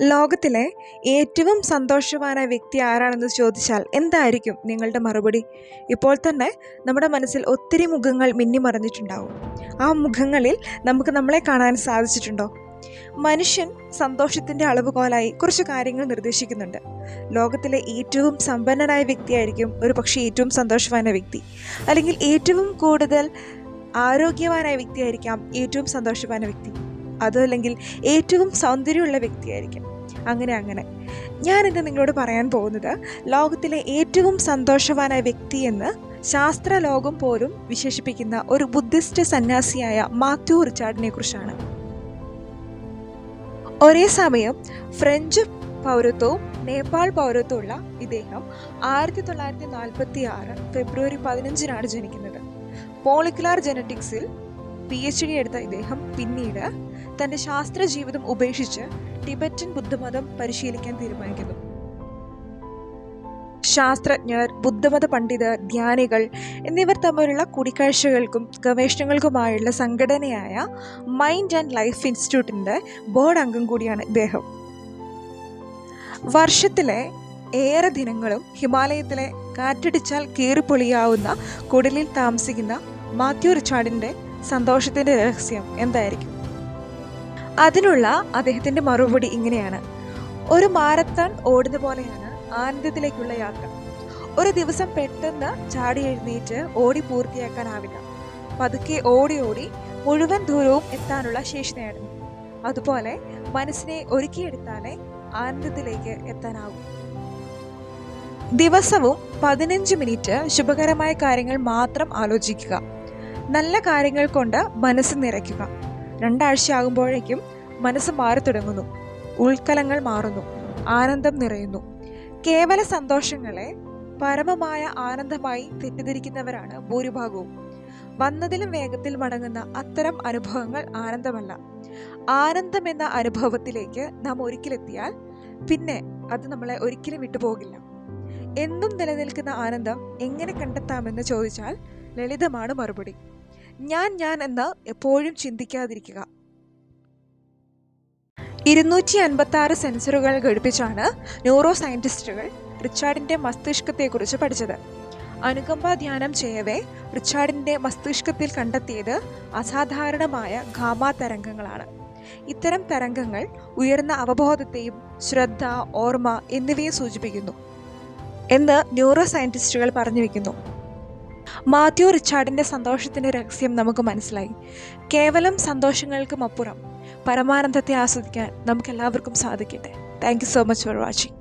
ലോകത്തിലെ ഏറ്റവും സന്തോഷവാനായ വ്യക്തി ആരാണെന്ന് ചോദിച്ചാൽ എന്തായിരിക്കും നിങ്ങളുടെ മറുപടി? ഇപ്പോൾ തന്നെ നമ്മുടെ മനസ്സിൽ ഒത്തിരി മുഖങ്ങൾ മിന്നിമറഞ്ഞിട്ടുണ്ടാവും. ആ മുഖങ്ങളിൽ നമുക്ക് നമ്മളെ കാണാൻ സാധിച്ചിട്ടുണ്ടോ? മനുഷ്യൻ സന്തോഷത്തിൻ്റെ അളവുകോലായി കുറച്ച് കാര്യങ്ങൾ നിർദ്ദേശിക്കുന്നുണ്ട്. ലോകത്തിലെ ഏറ്റവും സമ്പന്നനായ വ്യക്തിയായിരിക്കും ഒരു പക്ഷേ ഏറ്റവും സന്തോഷവാനായ വ്യക്തി, അല്ലെങ്കിൽ ഏറ്റവും കൂടുതൽ ആരോഗ്യവാനായ വ്യക്തിയായിരിക്കാം ഏറ്റവും സന്തോഷവാനായ വ്യക്തി, അതല്ലെങ്കിൽ ഏറ്റവും സൗന്ദര്യമുള്ള വ്യക്തിയായിരിക്കും. അങ്ങനെ ഞാനിത് നിങ്ങളോട് പറയാൻ പോകുന്നത് ലോകത്തിലെ ഏറ്റവും സന്തോഷവാനായ വ്യക്തി എന്ന് ശാസ്ത്രലോകം പോലും വിശേഷിപ്പിക്കുന്ന ഒരു ബുദ്ധിസ്റ്റ് സന്യാസിയായ മാത്യു റിച്ചാർഡിനെ കുറിച്ചാണ്. ഒരേ സമയം ഫ്രഞ്ച് പൗരത്വവും നേപ്പാൾ പൗരത്വമുള്ള ഇദ്ദേഹം 1946 ഫെബ്രുവരി 15 ജനിക്കുന്നത്. മോളിക്കുലാർ ജനറ്റിക്സിൽ PhD എടുത്ത ഇദ്ദേഹം പിന്നീട് തൻ്റെ ശാസ്ത്ര ജീവിതം ഉപേക്ഷിച്ച് ടിബറ്റൻ ബുദ്ധമതം പരിശീലിക്കാൻ തീരുമാനിക്കുന്നു. ശാസ്ത്രജ്ഞർ, ബുദ്ധമത പണ്ഡിതർ, ധ്യാനികൾ എന്നിവർ തമ്മിലുള്ള കൂടിക്കാഴ്ചകൾക്കും ഗവേഷണങ്ങൾക്കുമായുള്ള സംഘടനയായ മൈൻഡ് ആൻഡ് ലൈഫ് ഇൻസ്റ്റിറ്റ്യൂട്ടിൻ്റെ ബോർഡ് അംഗം കൂടിയാണ് ഇദ്ദേഹം. വർഷത്തിലെ ഏറെ ദിനങ്ങളും ഹിമാലയത്തിലെ കാറ്റടിച്ചാൽ കീറിപ്പൊളിയാവുന്ന കുടിലിൽ താമസിക്കുന്ന മാത്യു റിച്ചാർഡിൻ്റെ സന്തോഷത്തിൻ്റെ രഹസ്യം എന്തായിരിക്കും? അതിനുള്ള അദ്ദേഹത്തിൻ്റെ മറുപടി ഇങ്ങനെയാണ്: ഒരു മാരത്തൺ ഓടുന്ന പോലെയാണ് ആനന്ദത്തിലേക്കുള്ള യാത്ര. ഒരു ദിവസം പെട്ടെന്ന് ചാടി എഴുന്നേറ്റ് ഓടി പൂർത്തിയാക്കാനാവില്ല. പതുക്കെ ഓടി മുഴുവൻ ദൂരവും എത്താനുള്ള ശേഷി നേടുന്നു. അതുപോലെ മനസ്സിനെ ഒരുക്കിയെടുത്താലേ ആനന്ദത്തിലേക്ക് എത്താനാവും. ദിവസവും 15 മിനിറ്റ് ശുഭകരമായ കാര്യങ്ങൾ മാത്രം ആലോചിക്കുക. നല്ല കാര്യങ്ങൾ കൊണ്ട് മനസ്സ് നിറയ്ക്കുക. 2 ആഴ്ചയാകുമ്പോഴേക്കും മനസ്സ് മാറി തുടങ്ങുന്നു. ഉൾക്കലങ്ങൾ മാറുന്നു. ആനന്ദം നിറയുന്നു. കേവല സന്തോഷങ്ങളെ പരമമായ ആനന്ദമായി തെറ്റിദ്ധരിക്കുന്നവരാണ് ഭൂരിഭാഗവും. വന്നതിലും വേഗത്തിൽ മടങ്ങുന്ന അത്തരം അനുഭവങ്ങൾ ആനന്ദമല്ല. ആനന്ദം എന്ന അനുഭവത്തിലേക്ക് നാം ഒരിക്കലെത്തിയാൽ പിന്നെ അത് നമ്മളെ ഒരിക്കലും വിട്ടുപോകില്ല. എന്നും നിലനിൽക്കുന്ന ആനന്ദം എങ്ങനെ കണ്ടെത്താമെന്ന് ചോദിച്ചാൽ ലളിതമാണ് മറുപടി: ഞാൻ എന്ന് എപ്പോഴും ചിന്തിക്കാതിരിക്കുക. 256 സെൻസറുകൾ ഘടിപ്പിച്ചാണ് ന്യൂറോ സയൻറ്റിസ്റ്റുകൾ റിച്ചാർഡിൻ്റെ മസ്തിഷ്കത്തെക്കുറിച്ച് പഠിച്ചത്. അനുകമ്പ ധ്യാനം ചെയ്യവേ റിച്ചാർഡിൻ്റെ മസ്തിഷ്കത്തിൽ കണ്ടെത്തിയത് അസാധാരണമായ ഗാമ തരംഗങ്ങളാണ്. ഇത്തരം തരംഗങ്ങൾ ഉയർന്ന അവബോധത്തെയും ശ്രദ്ധ, ഓർമ്മ എന്നിവയെ സൂചിപ്പിക്കുന്നു എന്ന് ന്യൂറോ സയൻറ്റിസ്റ്റുകൾ പറഞ്ഞു വയ്ക്കുന്നു. മാത്യു റിച്ചാർഡിൻ്റെ സന്തോഷത്തിൻ്റെ രഹസ്യം നമുക്ക് മനസ്സിലായി. കേവലം സന്തോഷങ്ങൾക്കും അപ്പുറം പരമാനന്ദത്തെ ആസ്വദിക്കാൻ നമുക്കെല്ലാവർക്കും സാധിക്കട്ടെ. Thank you so much for watching.